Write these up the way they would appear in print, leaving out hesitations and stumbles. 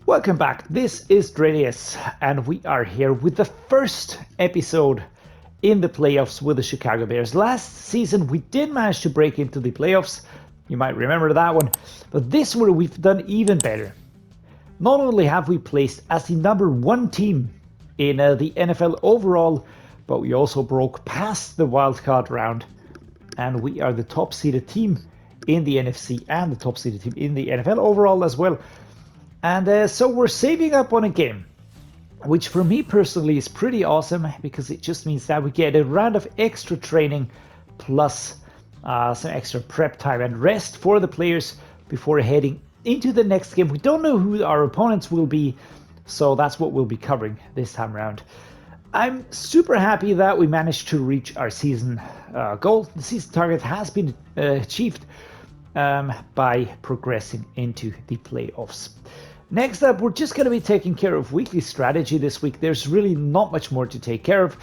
Welcome back. This is Dreddeus, and we are here with the first episode in the playoffs with the Chicago Bears. Last season, we did manage to break into the playoffs. You might remember that one. But this one, we've done even better. Not only have we placed as the #1 team in the NFL overall, but we also broke past the wildcard round, and we are the top-seeded team in the NFC and the top-seeded team in the NFL overall as well. And so we're saving up on a game, which for me personally is pretty awesome because it just means that we get a round of extra training plus some extra prep time and rest for the players before heading into the next game. We don't know who our opponents will be, so that's what we'll be covering this time around. I'm super happy that we managed to reach our season goal. The season target has been achieved by progressing into the playoffs. Next up, we're just going to be taking care of weekly strategy this week. There's really not much more to take care of.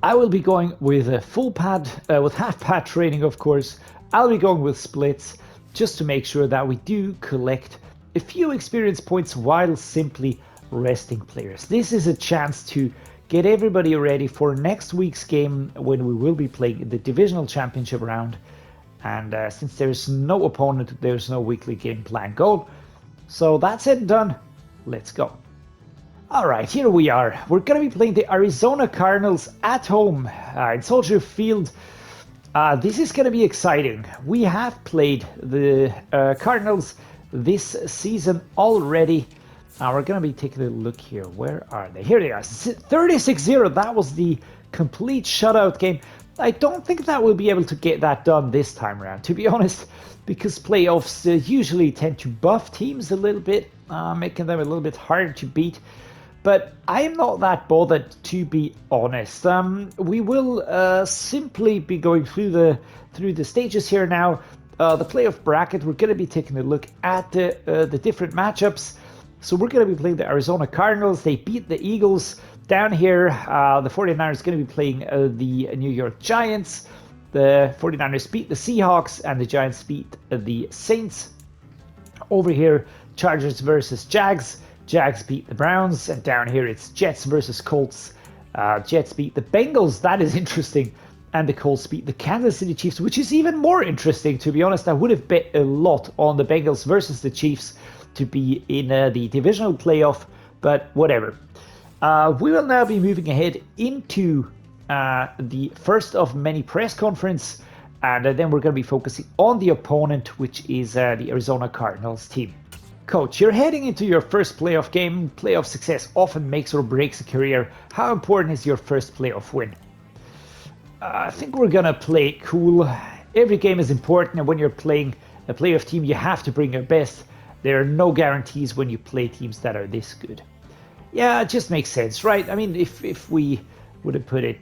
I will be going with a full pad, with half pad training, of course. I'll be going with splits just to make sure that we do collect a few experience points while simply resting players. This is a chance to get everybody ready for next week's game when we will be playing the divisional championship round. And since there's no opponent, there's no weekly game plan goal. So that's it and done. Let's go. All right, here we are. We're going to be playing the Arizona Cardinals at home in Soldier Field. This is going to be exciting. We have played the Cardinals this season already. We're going to be taking a look here. Where are they? Here they are. 36-0. That was the complete shutout game. I don't think that we'll be able to get that done this time around, to be honest, because playoffs usually tend to buff teams a little bit, making them a little bit harder to beat. But I am not that bothered, to be honest. We will simply be going through the stages here now. The playoff bracket, we're going to be taking a look at the different matchups. So we're going to be playing the Arizona Cardinals. They beat the Eagles. Down here, the 49ers are going to be playing the New York Giants. The 49ers beat the Seahawks, and the Giants beat the Saints. Over here, Chargers versus Jags. Jags beat the Browns. And down here, it's Jets versus Colts. Jets beat the Bengals. That is interesting. And the Colts beat the Kansas City Chiefs, which is even more interesting, to be honest. I would have bet a lot on the Bengals versus the Chiefs to be in the divisional playoff, but whatever. We will now be moving ahead into the first of many press conference, and then we're going to be focusing on the opponent, which is the Arizona Cardinals team. Coach, you're heading into your first playoff game. Playoff success often makes or breaks a career. How important is your first playoff win? I think we're going to play it cool. Every game is important, and when you're playing a playoff team, you have to bring your best. There are no guarantees when you play teams that are this good. Yeah, it just makes sense, right? I mean, if we would have put it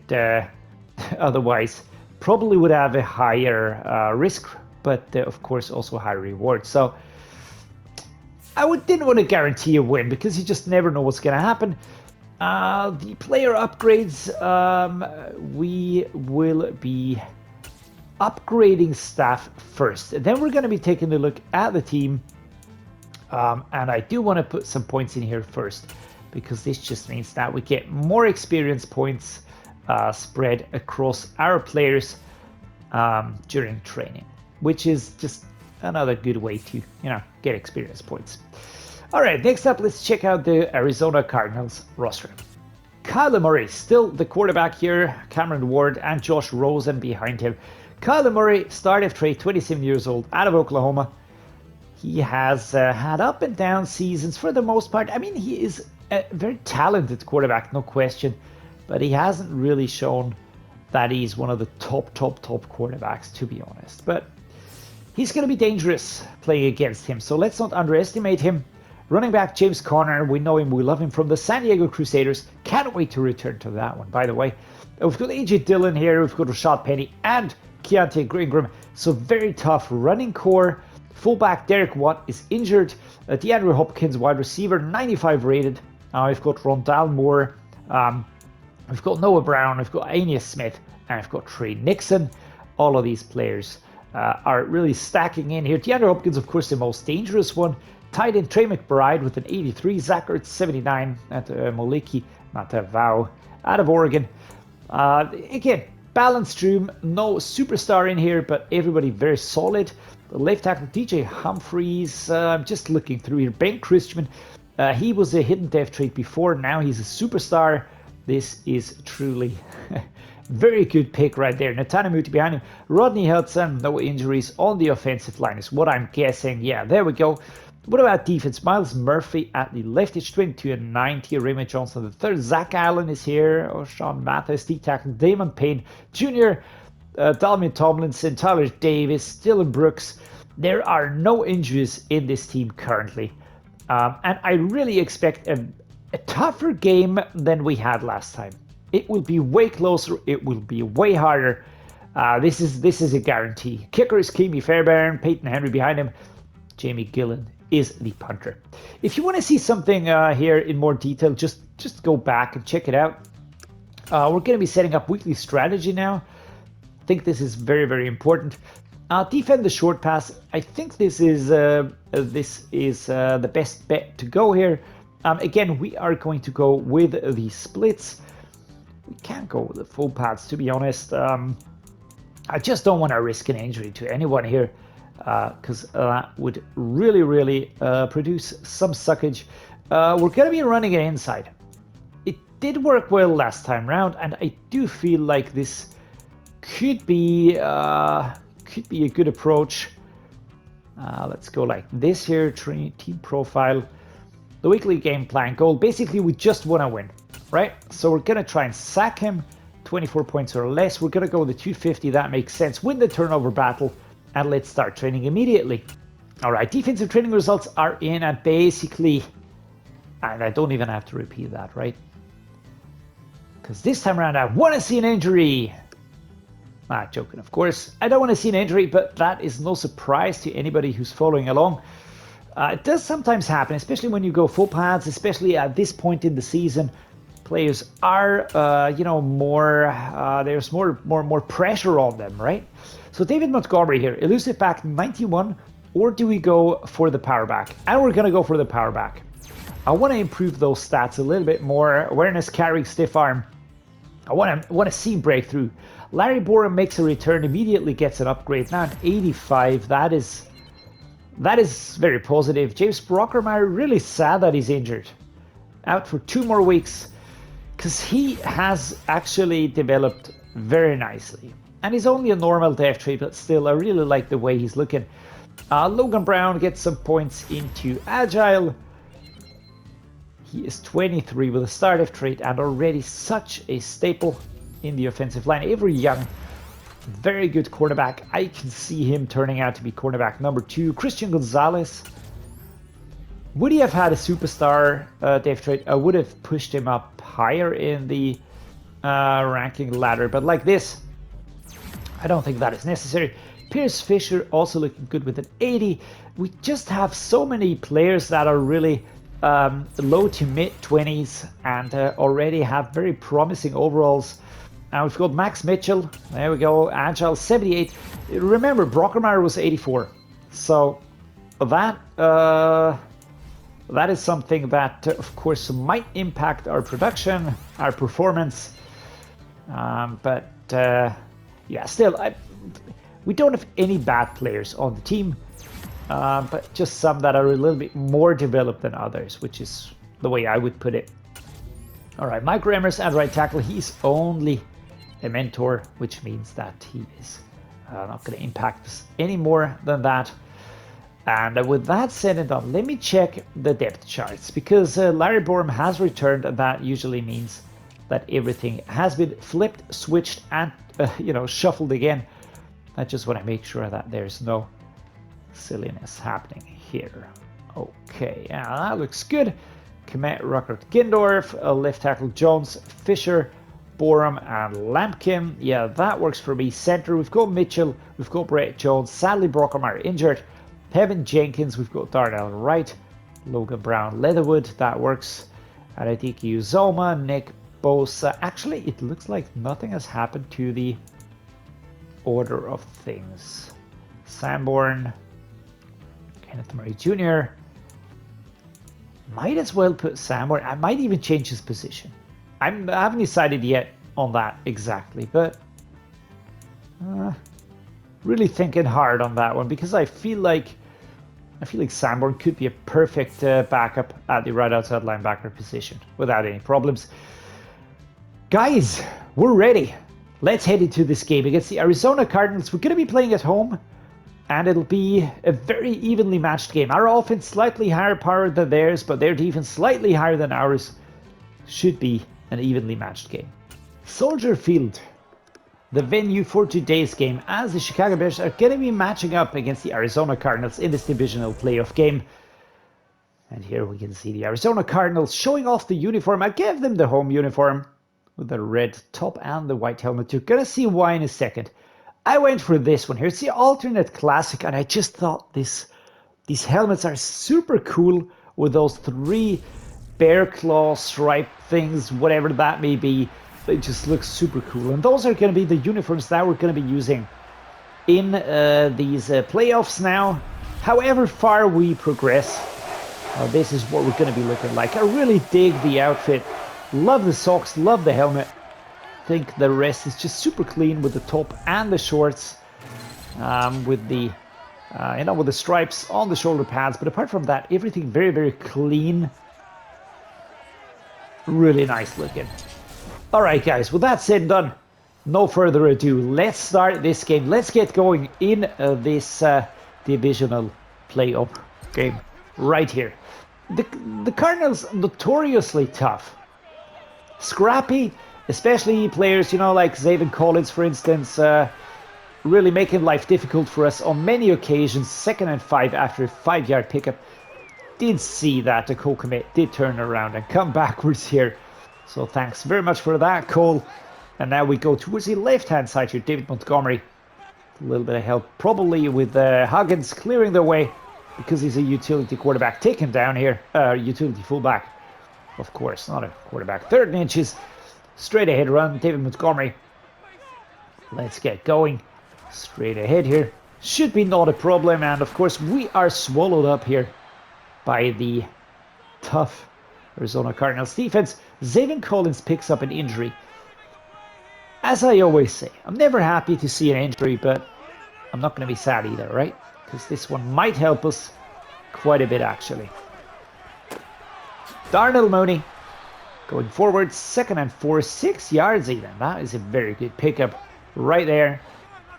otherwise, probably would have a higher risk, but of course also higher reward. So didn't want to guarantee a win because you just never know what's going to happen. The player upgrades, we will be upgrading staff first. And then we're going to be taking a look at the team. And I do want to put some points in here first, because this just means that we get more experience points spread across our players during training, which is just another good way to, get experience points. All right, next up, let's check out the Arizona Cardinals roster. Kyler Murray, still the quarterback here, Cameron Ward and Josh Rosen behind him. Kyler Murray, start of trade, 27 years old, out of Oklahoma. He has had up and down seasons for the most part. I mean, he is a very talented quarterback, no question, but he hasn't really shown that he's one of the top quarterbacks, to be honest. But he's going to be dangerous playing against him, so let's not underestimate him. Running back James Conner, we know him, we love him from the San Diego Crusaders. Can't wait to return to that one, by the way. We've got AJ Dillon here, we've got Rashad Penny and Keontae Ingram, so very tough running core. Fullback Derek Watt is injured. DeAndre Hopkins, wide receiver, 95 rated. We've got Rondale Moore. We've got Noah Brown. We've got Ainias Smith. And we've got Trey Nixon. All of these players are really stacking in here. DeAndre Hopkins, of course, the most dangerous one. Tight end Trey McBride with an 83, Zach Ertz 79, and Moliki Matavao out of Oregon. Again, balanced room, no superstar in here, but everybody very solid. The left tackle DJ Humphreys, I'm just looking through here. Ben Christian, he was a hidden depth trait before, now he's a superstar. This is truly very good pick right there. Netanamuti behind him. Rodney Hudson, no injuries on the offensive line is what I'm guessing. Yeah, there we go. What about defense? Miles Murphy at the left edge, 22 and 90. Raymond Johnson the third. Zach Allen is here. Sean Mathis, D tackle. Damon Payne Jr., Dalvin Tomlinson, Tyler Davis, Dylan Brooks. There are no injuries in this team currently. And I really expect a tougher game than we had last time. It will be way closer. It will be way harder. This is a guarantee. Kicker is Keamy Fairbairn, Peyton Henry behind him. Jamie Gillen is the punter. If you want to see something here in more detail, just go back and check it out. We're going to be setting up weekly strategy now. I think this is very, very important. Defend the short pass. I think this is the best bet to go here. Again, we are going to go with the splits. We can't go with the full pads, to be honest. I just don't want to risk an injury to anyone here, because that would really produce some suckage. We're going to be running it inside. It did work well last time round, and I do feel like this could be a good approach. Let's go like this here. Team profile. The weekly game plan goal. Basically, we just want to win, right? So we're going to try and sack him 24 points or less. We're going to go with the 250. That makes sense. Win the turnover battle. And let's start training immediately. All right, defensive training results are in, and basically, and I don't even have to repeat that, right? Because this time around, I want to see an injury. Joking, of course. I don't want to see an injury, but that is no surprise to anybody who's following along. It does sometimes happen, especially when you go full pads, especially at this point in the season. Players are, there's more pressure on them, right? So David Montgomery here, elusive back 91, or do we go for the power back? And we're going to go for the power back. I want to improve those stats a little bit more. Awareness, carry, stiff arm. I want to see breakthrough. Larry Borum makes a return, immediately gets an upgrade. Now at 85, that is very positive. James Brockermeyer, really sad that he's injured. Out for 2 more weeks, because he has actually developed very nicely. And he's only a normal depth trait, but still, I really like the way he's looking. Logan Brown gets some points into Agile. He is 23 with a star depth trait and already such a staple in the offensive line. Avery Young, very good cornerback. I can see him turning out to be cornerback number 2. Christian Gonzalez. Would he have had a superstar depth trait? I would have pushed him up higher in the ranking ladder, but like this, I don't think that is necessary. Pierce Fisher also looking good with an 80. We just have so many players that are really low to mid 20s and already have very promising overalls. Now we've got Max Mitchell. There we go. Agile 78. Remember, Brockermeyer was 84. So that is something that, of course, might impact our production, our performance. Yeah, still, we don't have any bad players on the team, but just some that are a little bit more developed than others, which is the way I would put it. All right, Mike Remmers at right tackle. He's only a mentor, which means that he is not going to impact us any more than that. And with that said and done, let me check the depth charts, because Larry Borum has returned, and that usually means that everything has been flipped, switched, and shuffled again. I just want to make sure that there's no silliness happening here. Okay, yeah, that looks good. Kmet, Ruckert, Gindorf, left tackle Jones, Fisher, Borum, and Lampkin. Yeah, that works for me. Center, we've got Mitchell, we've got Brett Jones, sadly Brockermeyer injured. Kevin Jenkins, we've got Darnell Wright, Logan Brown, Leatherwood, that works. Adetiki Uzoma, Nick Bosa. Actually, it looks like nothing has happened to the order of things. Sanborn, Kenneth Murray Jr., might as well put Sam, or I might even change his position. I haven't decided yet on that exactly, but really thinking hard on that one, because I feel like Sanborn could be a perfect backup at the right outside linebacker position without any problems. Guys, we're ready. Let's head into this game against the Arizona Cardinals. We're going to be playing at home, and it'll be a very evenly matched game. Our offense slightly higher powered than theirs, but their defense slightly higher than ours. Should be an evenly matched game. Soldier Field, the venue for today's game, as the Chicago Bears are going to be matching up against the Arizona Cardinals in this divisional playoff game. And here we can see the Arizona Cardinals showing off the uniform. I gave them the home uniform with the red top and the white helmet. You're going to see why in a second. I went for this one here. It's the alternate classic, and I just thought these helmets are super cool with those 3 bear claw stripe things, whatever that may be. They just look super cool, and those are going to be the uniforms that we're going to be using in these playoffs now. However far we progress, this is what we're going to be looking like. I really dig the outfit, love the socks, love the helmet. I think the rest is just super clean with the top and the shorts, with the with the stripes on the shoulder pads. But apart from that, everything very, very clean. Really nice looking. Alright guys, with that said and done, no further ado, let's start this game. Let's get going in this divisional playoff game right here. The Cardinals, notoriously tough. Scrappy, especially players, like Zaven Collins, for instance, really making life difficult for us on many occasions. 2nd and 5 after a 5-yard pickup. Did see that the Kmet did turn around and come backwards here. So thanks very much for that, Cole. And now we go towards the left-hand side here. David Montgomery. A little bit of help probably with Huggins clearing the way because he's a utility quarterback. Taken down here. Utility fullback. Of course, not a quarterback. 3rd and inches. Straight ahead run. David Montgomery. Let's get going. Straight ahead here. Should be not a problem. And of course, we are swallowed up here by the tough Arizona Cardinals defense. Zaven Collins picks up an injury. As I always say, I'm never happy to see an injury, but I'm not going to be sad either, right? Because this one might help us quite a bit, actually. Darnell Mooney going forward, 2nd and 4, 6 yards even. That is a very good pickup right there.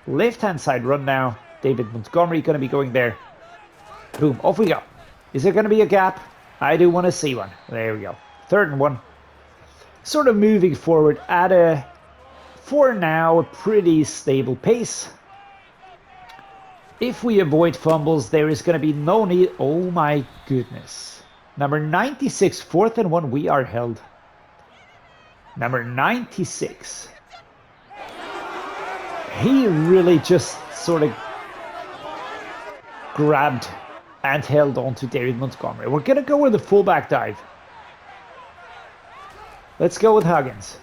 Left-hand side run now. David Montgomery going to be going there. Boom, off we go. Is there going to be a gap? I do want to see one. There we go. 3rd and 1. Sort of moving forward at a, for now, a pretty stable pace. If we avoid fumbles, there is going to be no need. Oh my goodness. Number 96, 4th and 1, we are held. Number 96. He really just sort of grabbed and held on to David Montgomery. We're going to go with the fullback dive. Let's go with Huggins.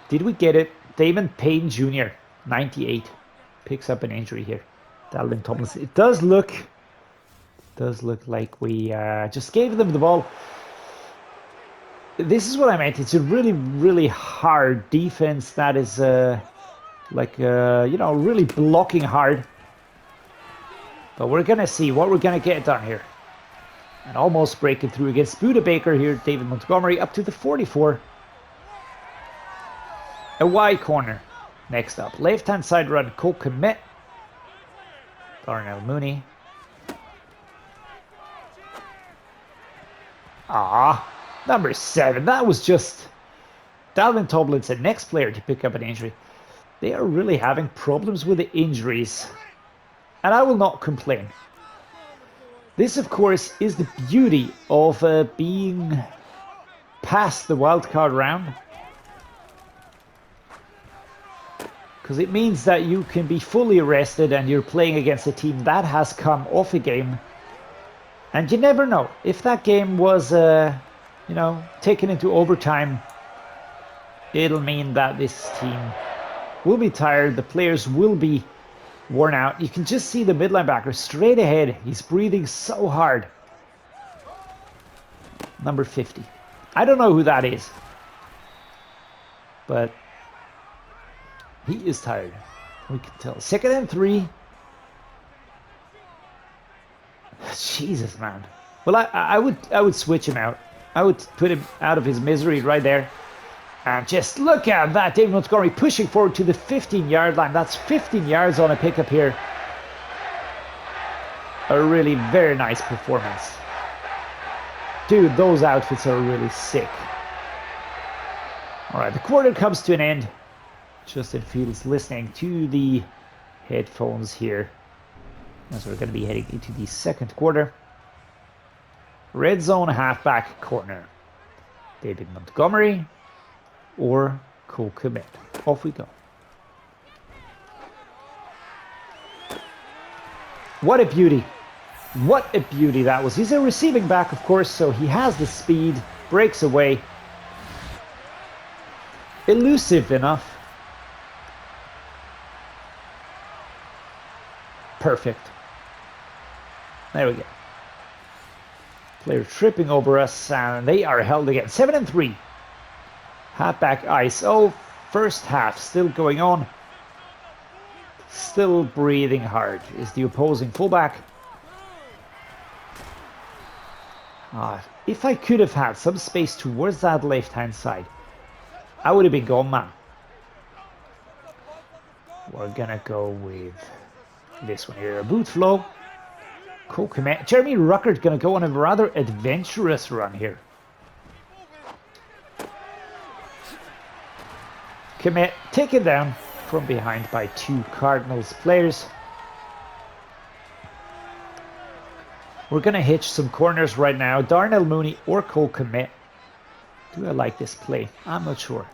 Did we get it? Damon Payne Jr., 98, picks up an injury here. Dalvin Tomlinson. It does look like we just gave them the ball. This is what I meant. It's a really, really hard defense that is really blocking hard. But we're going to see what we're going to get done here. And almost breaking through against Buda Baker here. David Montgomery up to the 44. A wide corner. Next up. Left-hand side run. Kmet. Darnell Mooney. Number 7. That was just Dalvin Tomlinson, next player to pick up an injury. They are really having problems with the injuries. And I will not complain. This, of course, is the beauty of being past the wildcard round. Because it means that you can be fully rested and you're playing against a team that has come off a game. And you never know. If that game was, taken into overtime, it'll mean that this team will be tired. The players will be worn out. You can just see the mid linebacker straight ahead. He's breathing so hard. Number 50. I don't know who that is, but he is tired. We can tell. 2nd and 3. Jesus, man. Well, I would switch him out. I would put him out of his misery right there. And just look at that. David Montgomery pushing forward to the 15-yard line. That's 15 yards on a pickup here. A really very nice performance. Dude, those outfits are really sick. All right, the quarter comes to an end. Justin Fields listening to the headphones here, as we're going to be heading into the 2nd quarter. Red zone halfback corner. David Montgomery or Kmet. Off we go. What a beauty. What a beauty that was. He's a receiving back, of course, so he has the speed, breaks away. Elusive enough. Perfect. There we go. Player tripping over us, and they are held again. 7 and 3. Halfback ISO. First half still going on. Still breathing hard is the opposing fullback. If I could have had some space towards that left-hand side, I would have been gone, man. We're gonna go with this one here. A boot flow. Kmet. Jeremy Ruckert gonna go on a rather adventurous run here. Kmet taken down from behind by 2 Cardinals players. We're gonna hitch some corners right now. Darnell Mooney or Kmet. Do I like this play? I'm not sure.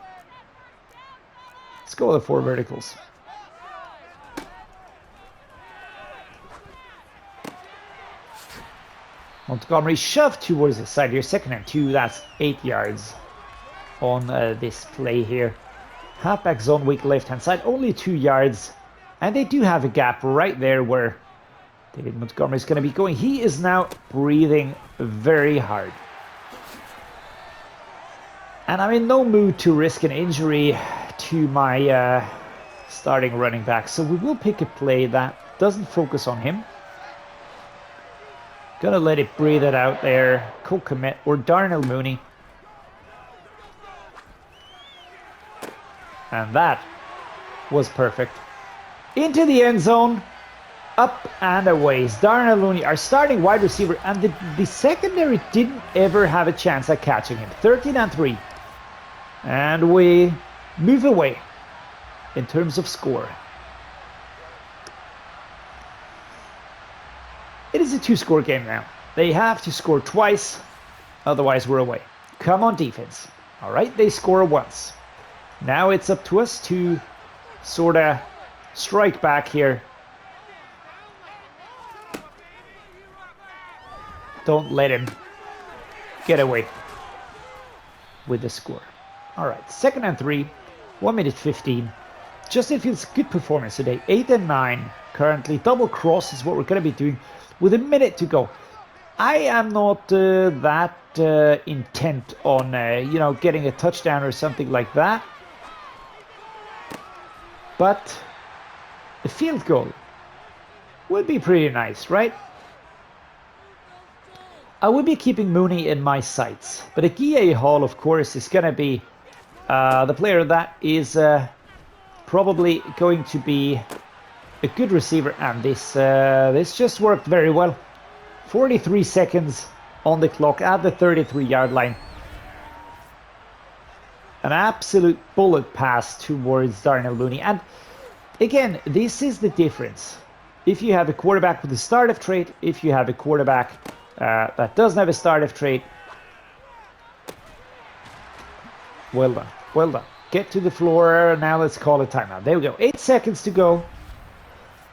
Let's go with the 4 verticals. Montgomery shoved towards the side here. 2nd and 2. That's 8 yards on this play here. Halfback zone weak left hand side. Only 2 yards. And they do have a gap right there where David Montgomery is going to be going. He is now breathing very hard. And I'm in no mood to risk an injury to my starting running back. So we will pick a play that doesn't focus on him. Gonna let it breathe it out there. Kmet or Darnell Mooney. And that was perfect. Into the end zone. Up and away. Darnell Mooney, our starting wide receiver, and the secondary didn't ever have a chance at catching him. 13 and 3. And we move away in terms of score. It is a 2-score game now. They have to score twice, otherwise we're away. Come on, defense. All right, they score once. Now it's up to us to sort of strike back here. Don't let him get away with the score. All right, 2nd and 3, 1 minute 15. Justin Fields, good performance today. 8 and 9 currently. Double cross is what we're going to be doing with a minute to go. I am not that intent on, getting a touchdown or something like that. But a field goal would be pretty nice, right? I would be keeping Mooney in my sights. But Aguiye Hall, of course, is going to be the player that is probably going to be a good receiver, and this just worked very well. 43 seconds on the clock at the 33-yard line. An absolute bullet pass towards Darnell Mooney. And again, this is the difference. If you have a quarterback with a startup trait, if you have a quarterback that doesn't have a startup trait, well done, well done. Get to the floor. Now let's call a timeout. There we go. 8 seconds to go.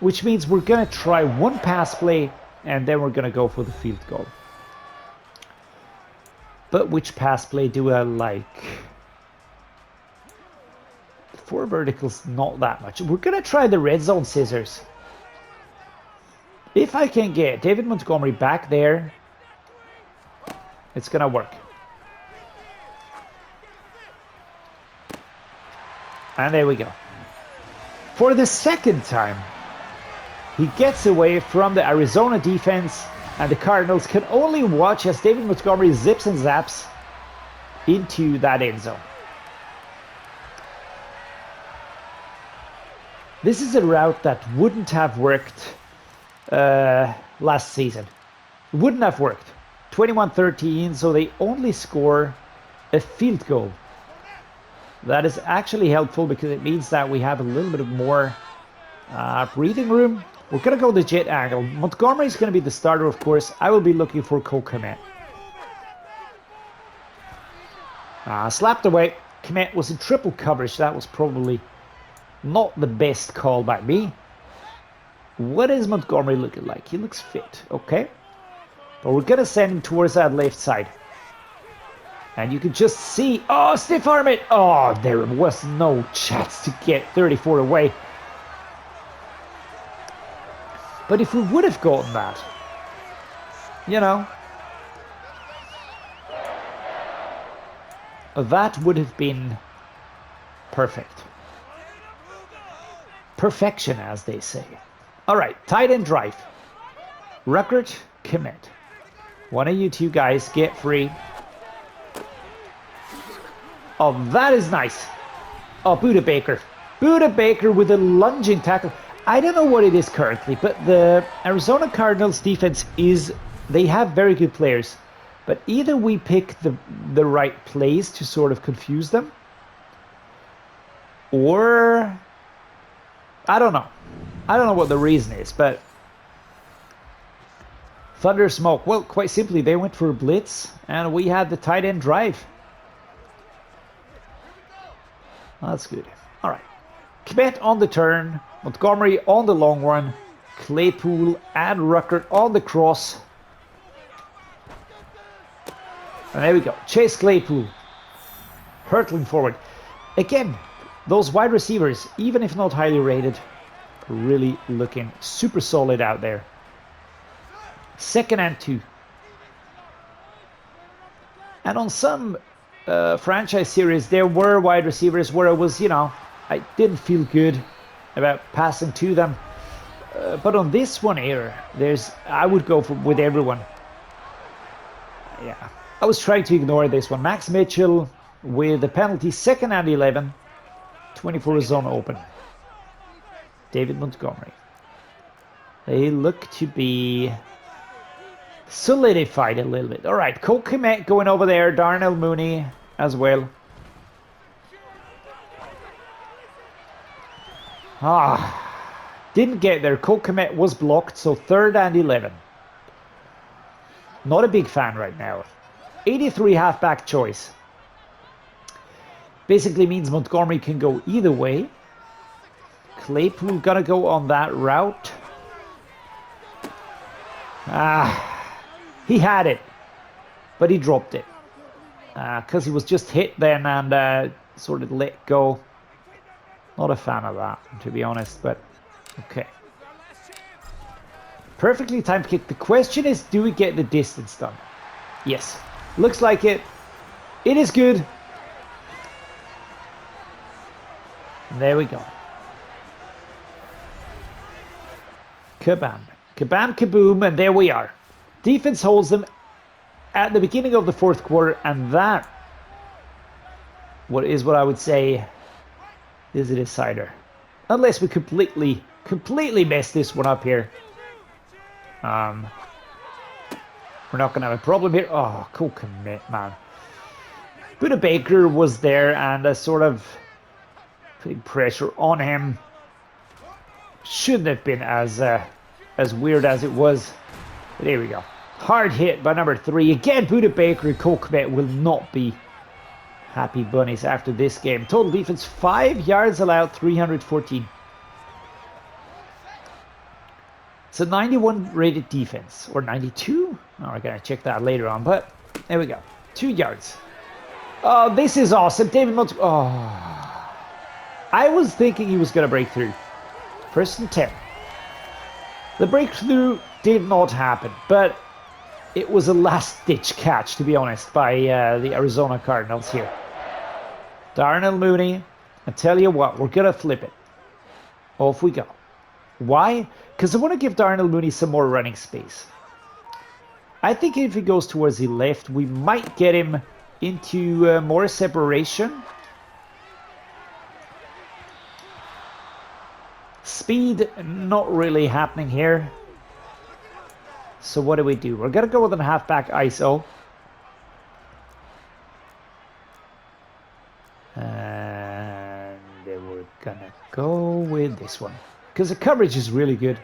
Which means we're going to try one pass play, and then we're going to go for the field goal. But which pass play do I like? 4 verticals, not that much. We're going to try the red zone scissors. If I can get David Montgomery back there, it's gonna work. And there we go. For the second time, he gets away from the Arizona defense, and the Cardinals can only watch as David Montgomery zips and zaps into that end zone. This is a route that wouldn't have worked last season. It wouldn't have worked. 21-13, so they only score a field goal. That is actually helpful because it means that we have a little bit of more breathing room. We're going to go the jet angle. Montgomery is going to be the starter, of course. I will be looking for Kmet. Slapped away. Kmet was in triple coverage. That was probably not the best call by me. What is Montgomery looking like? He looks fit. Okay. But we're going to send him towards that left side. And you can just see... Oh, stiff arm it! Oh, there was no chance to get 34 away. But if we would have gotten that, you know, that would have been perfect. Perfection, as they say. All right, tight end drive. Ruckert, Kmet. One of you two guys get free. Oh, that is nice. Oh, Buda Baker. Buda Baker with a lunging tackle. I don't know what it is currently, but the Arizona Cardinals defense is... They have very good players. But either we pick the right plays to sort of confuse them, or... I don't know. I don't know what the reason is, but... Thunder Smoke. Well, quite simply, they went for a blitz, and we had the tight end drive. That's good. All right. Kmet on the turn. Montgomery on the long one. Claypool and Ruckert on the cross. And there we go. Chase Claypool. Hurtling forward. Again, those wide receivers, even if not highly rated, really looking super solid out there. 2nd and 2. And on some franchise series, there were wide receivers where I was, you know, I didn't feel good about passing to them. But on this one here, I would go with everyone. Yeah, I was trying to ignore this one. Max Mitchell with the penalty, 2nd and 11. 24 zone open. David Montgomery. They look to be solidified a little bit. All right, Kmet going over there. Darnell Mooney as well. Didn't get there. Kmet was blocked, so 3rd and 11. Not a big fan right now. 83 halfback choice. Basically means Montgomery can go either way. Claypool gotta go on that route. He had it, but he dropped it. Because he was just hit then and sort of let go. Not a fan of that, to be honest, but okay. Perfectly timed kick. The question is, do we get the distance done? Yes. Looks like it. It is good. And there we go. Kabam. Kabam, kaboom, and there we are. Defense holds them at the beginning of the 4th quarter, and that what I would say is a decider. Unless we completely mess this one up here. We're not going to have a problem here. Oh, cool commit, man. Buda Baker was there and sort of putting pressure on him. Shouldn't have been as weird as it was. But there we go. Hard hit by number 3. Again, Buda Baker and Kmet will not be happy bunnies after this game. Total defense, 5 yards allowed, 314. It's a 91 rated defense. Or 92? Oh, we're going to check that later on. But there we go. 2 yards. Oh, this is awesome. David Montgomery. Oh. I was thinking he was going to break through. 1st and 10. The breakthrough did not happen, but it was a last-ditch catch, to be honest, by the Arizona Cardinals here. Darnell Mooney, I tell you what, we're going to flip it. Off we go. Why? Because I want to give Darnell Mooney some more running space. I think if he goes towards the left, we might get him into more separation. Speed, not really happening here. So what do? We're going to go with a halfback ISO. And we're going to go with this one. Because the coverage is really good.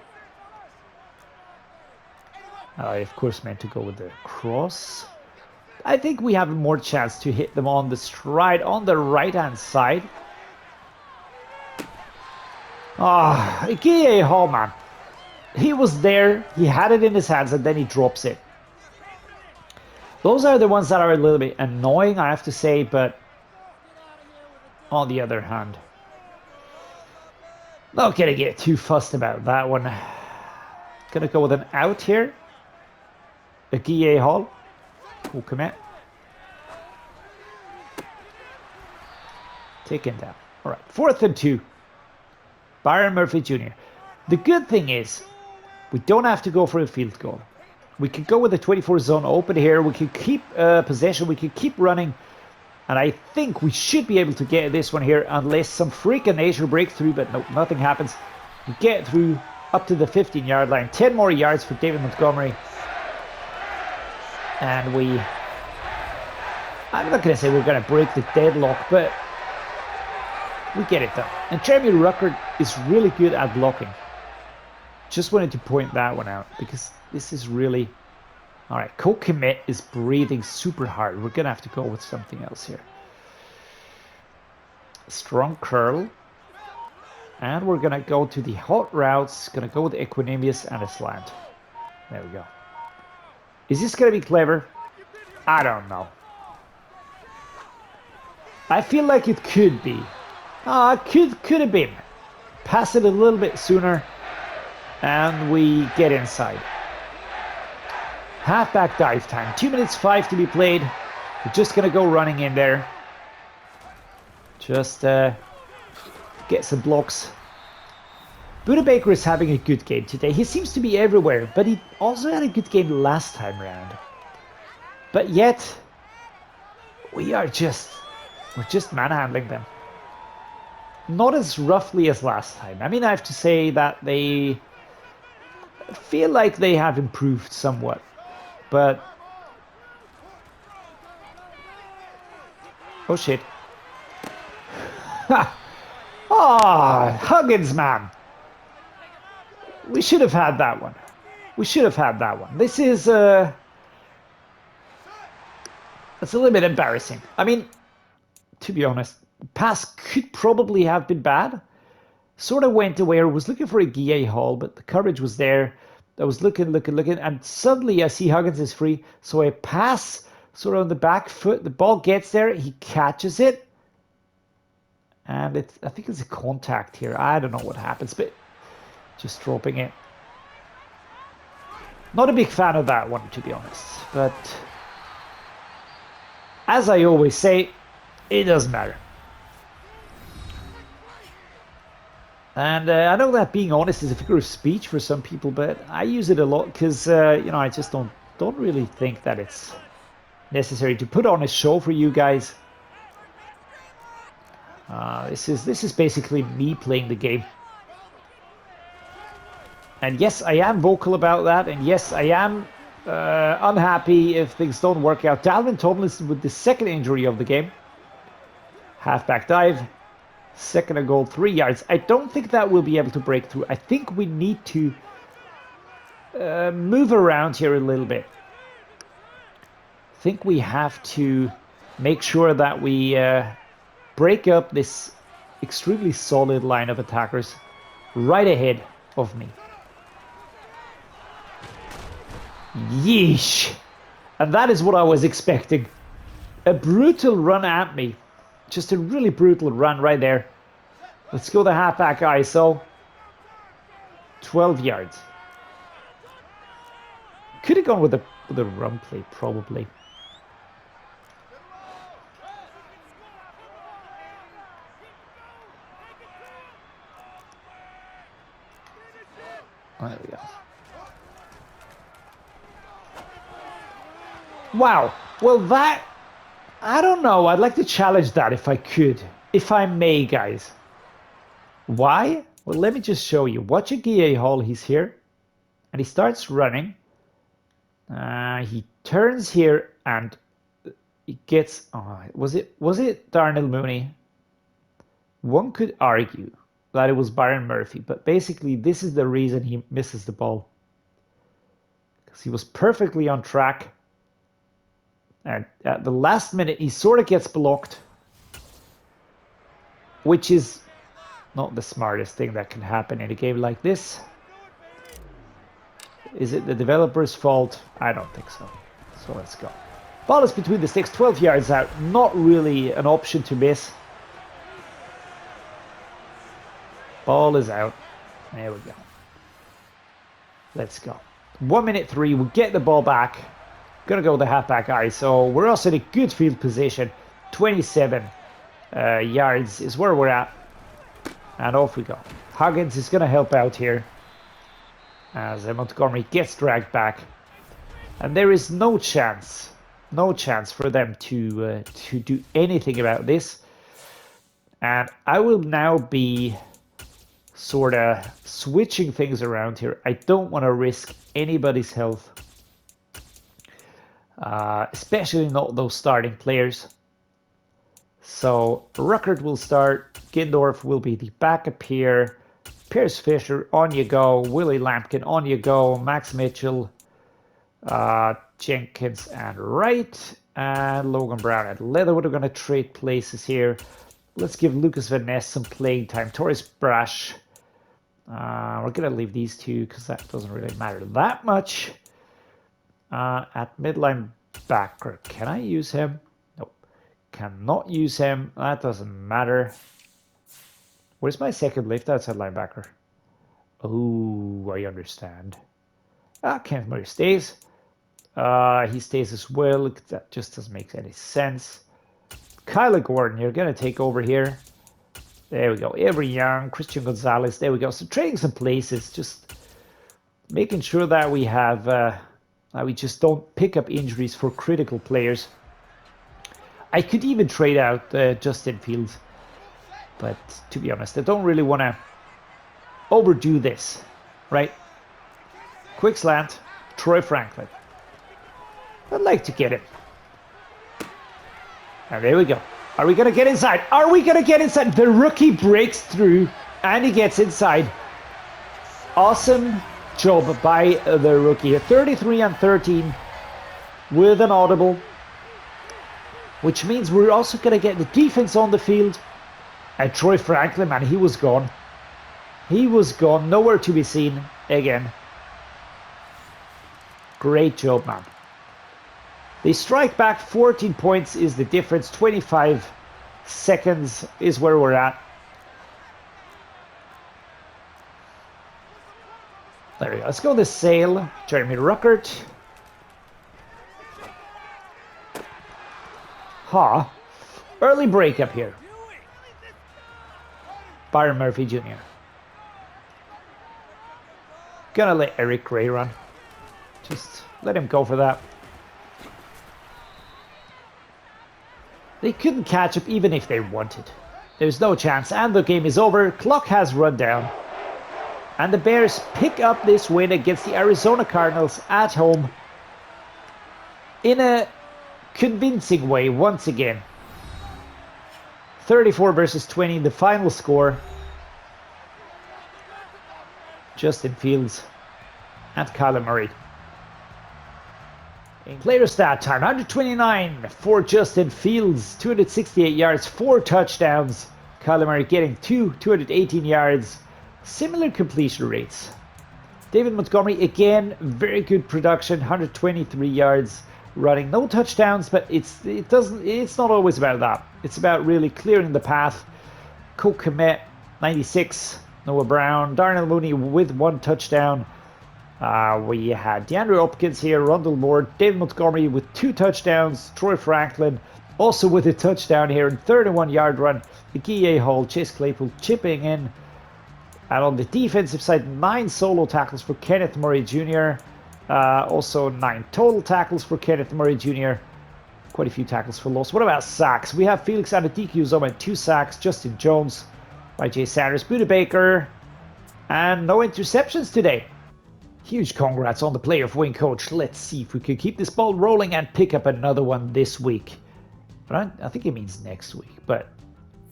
I, of course, meant to go with the cross. I think we have more chance to hit them on the stride on the right-hand side. Ah, Guille Hall, man. He was there, he had it in his hands, and then he drops it. Those are the ones that are a little bit annoying, I have to say, but on the other hand, not gonna get too fussed about that one. Gonna go with an out here. A Guille Hall. Cool Kmet. Taken down. All right, 4th and 2. Byron Murphy Jr. The good thing is, we don't have to go for a field goal. We can go with the 24 zone open here. We can keep possession. We can keep running. And I think we should be able to get this one here unless some freak of nature breakthrough. But no, nothing happens. We get through up to the 15-yard line. 10 more yards for David Montgomery. And I'm not going to say we're going to break the deadlock, but we get it done. And Jeremy Ruckert is really good at blocking. Just wanted to point that one out because this is really... All right, Kmet is breathing super hard. We're going to have to go with something else here. Strong curl. And we're going to go to the hot routes. Going to go with Equanimeous and a slant. There we go. Is this going to be clever? I don't know. I feel like it could be. Could have been. Pass it a little bit sooner. And we get inside. Halfback dive time. 2 minutes 5 to be played. We're just going to go running in there. Just get some blocks. Buda Baker is having a good game today. He seems to be everywhere, but he also had a good game last time around. But yet, we're just manhandling them. Not as roughly as last time. I mean, I have to say that they feel like they have improved somewhat. But... oh shit. Huggins, man. We should have had that one. We should have had that one. This is... it's a little bit embarrassing. I mean, to be honest, pass could probably have been bad. Sort of went away. I was looking for a Guille Hall, but the coverage was there. I was looking, and suddenly I see Huggins is free. So I pass sort of on the back foot. The ball gets there. He catches it. And I think it's a contact here. I don't know what happens, but just dropping it. Not a big fan of that one, to be honest. But as I always say, it doesn't matter. And I know that being honest is a figure of speech for some people, but I use it a lot because you know, I just don't really think that it's necessary to put on a show for you guys. This is basically me playing the game. And yes, I am vocal about that, and yes, I am unhappy if things don't work out. Dalvin Tomlinson with the second injury of the game. Halfback dive. 2nd and goal, 3 yards. I don't think that we'll be able to break through. I think we need to move around here a little bit. I think we have to make sure that we break up this extremely solid line of attackers right ahead of me. Yeesh. And that is what I was expecting. A brutal run at me. Just a really brutal run right there. Let's go the halfback ISO. 12 yards. Could have gone with a run play, probably. There we go. Wow. Well, that... I don't know. I'd like to challenge that if I could. If I may, guys. Why? Well, let me just show you. Watch a GA Hall. He's here. And he starts running. He turns here and he gets... Oh, was it Darnell Mooney? One could argue that it was Byron Murphy. But basically, this is the reason he misses the ball. Because he was perfectly on track. And at the last minute, he sort of gets blocked. Which is not the smartest thing that can happen in a game like this. Is it the developer's fault? I don't think so. So let's go. Ball is between the sticks, 12 yards out. Not really an option to miss. Ball is out. There we go. Let's go. 1:03. We get the ball back. Gonna go with the halfback ISO. We're also in a good field position. 27 yards is where we're at. And off we go. Huggins is gonna help out here. As Montgomery gets dragged back. And there is no chance for them to do anything about this. And I will now be sort of switching things around here. I don't want to risk anybody's health. Especially not those starting players. So Ruckert will start. Gindorf will be the backup here. Pierce Fisher, on you go. Willie Lampkin, on you go. Max Mitchell, Jenkins and Wright, and Logan Brown and Leatherwood are going to trade places here. Let's give Lucas Van Ness some playing time. Torres Brash. We're going to leave these two because that doesn't really matter that much. At midline backer, can I use him? Nope. Cannot use him. That doesn't matter. Where's my second lift outside linebacker? Oh, I understand. Kent Murray stays. He stays as well. That just doesn't make any sense. Kyler Gordon, you're going to take over here. There we go. Avery Young, Christian Gonzalez. There we go. So trading some places. Just making sure that we have... that we just don't pick up injuries for critical players. I could even trade out Justin Fields. But to be honest, I don't really want to overdo this, right? Quick slant, Troy Franklin. I'd like to get it. And there we go. Are we going to get inside? Are we going to get inside? The rookie breaks through and he gets inside. Awesome job by the rookie. 33-13 with an audible. Which means we're also going to get the defense on the field. And Troy Franklin, man, he was gone. He was gone. Nowhere to be seen again. Great job, man. They strike back. 14 points is the difference. 25 seconds is where we're at. There we go. Let's go to Sale. Jeremy Ruckert. Early breakup here. Byron Murphy Jr. Gonna let Eric Gray run. Just let him go for that. They couldn't catch up even if they wanted. There's no chance, and the game is over. Clock has run down. And the Bears pick up this win against the Arizona Cardinals at home in a convincing way once again. 34-20, the final score. Justin Fields and Kyler Murray. In player stat time, 129 for Justin Fields, 268 yards, 4 touchdowns. Kyler Murray getting 218 yards, similar completion rates. David Montgomery, again, very good production, 123 yards running. No touchdowns, but it's not always about that. It's about really clearing the path. Kmet, 96. Noah Brown. Darnell Mooney with 1 touchdown. We had DeAndre Hopkins here, Rondell Moore, David Montgomery with 2 touchdowns, Troy Franklin also with a touchdown here, and 31-yard run. Agiye Hall, Chase Claypool chipping in. And on the defensive side, 9 solo tackles for Kenneth Murray Jr. Also 9 total tackles for Kenneth Murray Jr. Quite a few tackles for loss. What about sacks? We have Felix Anadike-Uzomah, 2 sacks. Justin Jones, Y.J. Sanders, Budda Baker, and no interceptions today. Huge congrats on the player of wing coach. Let's see if we can keep this ball rolling and pick up another one this week. But I think it means next week, but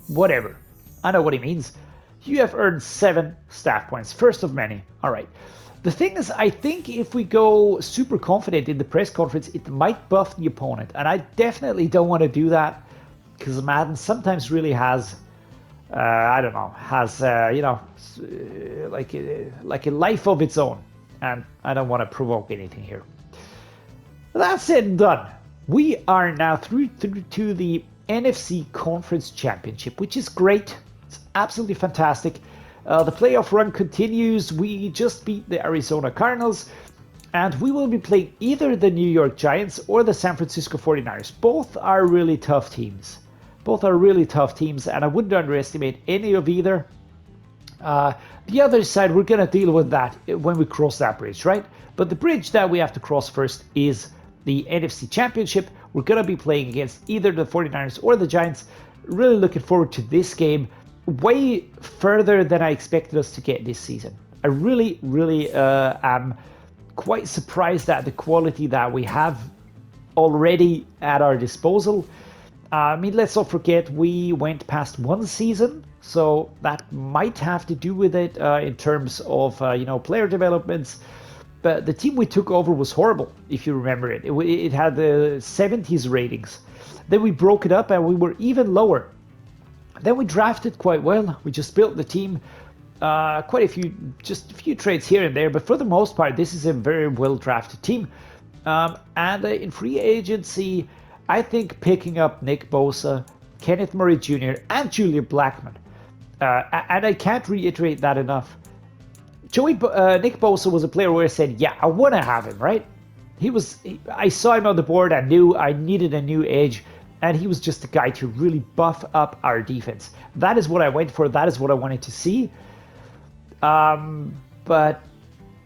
whatever. I know what he means. You have earned 7 staff points, first of many. All right. The thing is, I think if we go super confident in the press conference, it might buff the opponent. And I definitely don't want to do that because Madden sometimes really has, I don't know, has, like a life of its own. And I don't want to provoke anything here. That's said and done. We are now through to the NFC Conference Championship, which is great. It's absolutely fantastic. The playoff run continues. We just beat the Arizona Cardinals, and we will be playing either the New York Giants or the San Francisco 49ers. Both are really tough teams. And I wouldn't underestimate any of either. The other side, we're going to deal with that when we cross that bridge, right? But the bridge that we have to cross first is the NFC Championship. We're going to be playing against either the 49ers or the Giants. Really looking forward to this game. Way further than I expected us to get this season. I really am quite surprised at the quality that we have already at our disposal. I mean, let's not forget we went past 1 season, so that might have to do with it in terms of player developments. But the team we took over was horrible, if you remember it. It had the 70s ratings. Then we broke it up and we were even lower. Then we drafted quite well. We just built the team. Quite a few trades here and there, but for the most part, this is a very well drafted team. And in free agency, I think picking up Nick Bosa, Kenneth Murray Jr., and Julian Blackmon. And I can't reiterate that enough. Nick Bosa was a player where I said, yeah, I want to have him, right? I saw him on the board. I knew I needed a new edge. And he was just a guy to really buff up our defense. That is what I went for. That is what I wanted to see. But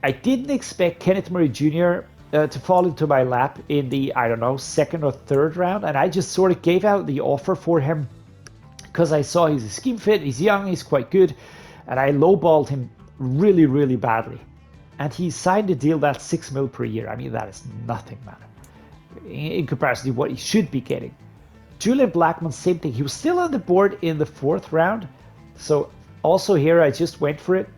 I didn't expect Kenneth Murray Jr. To fall into my lap in the, 2nd or 3rd round. And I just sort of gave out the offer for him because I saw he's a scheme fit. He's young. He's quite good. And I lowballed him really badly. And he signed a deal that's $6 million per year. I mean, that is nothing, man, in comparison to what he should be getting. Julian Blackmon, same thing. He was still on the board in the 4th round. So also here, I just went for it.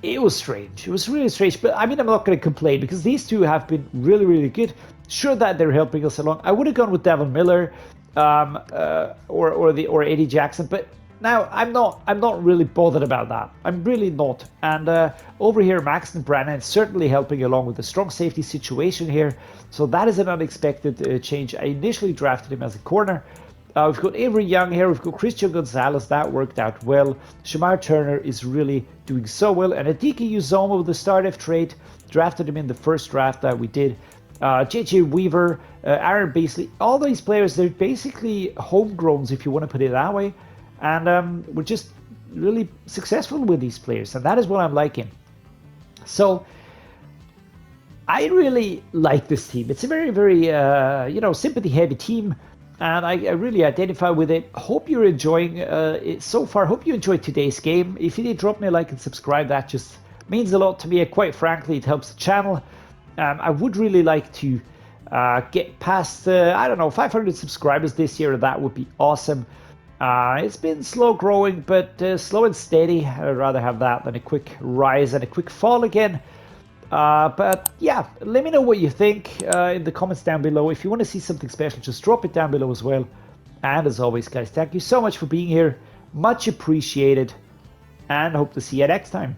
It was strange. It was really strange. But I mean, I'm not going to complain because these two have been really good. Sure that they're helping us along. I would have gone with Devon Miller or Eddie Jackson. But now I'm not really bothered about that. I'm really not. And over here, Maxton Brannan is certainly helping along with the strong safety situation here. So that is an unexpected change. I initially drafted him as a corner. We've got Avery Young here. We've got Christian Gonzalez. That worked out well. Shamar Turner is really doing so well. And Anadike-Uzomah with the Stardef trade. Drafted him in the first draft that we did. J.J. Weaver, Aaron Beasley. All these players, they're basically homegrowns, if you want to put it that way. And we're just really successful with these players. And that is what I'm liking. So I really like this team. It's a very sympathy-heavy team. And I really identify with it. Hope you're enjoying it so far. Hope you enjoyed today's game. If you did, drop me a like and subscribe. That just means a lot to me. Quite frankly, it helps the channel. I would really like to get past, 500 subscribers this year. That would be awesome. It's been slow growing, but slow and steady. I'd rather have that than a quick rise and a quick fall again. But yeah, let me know what you think in the comments down below. If you want to see something special, just drop it down below as well. And as always, guys, thank you so much for being here. Much appreciated. And hope to see you next time.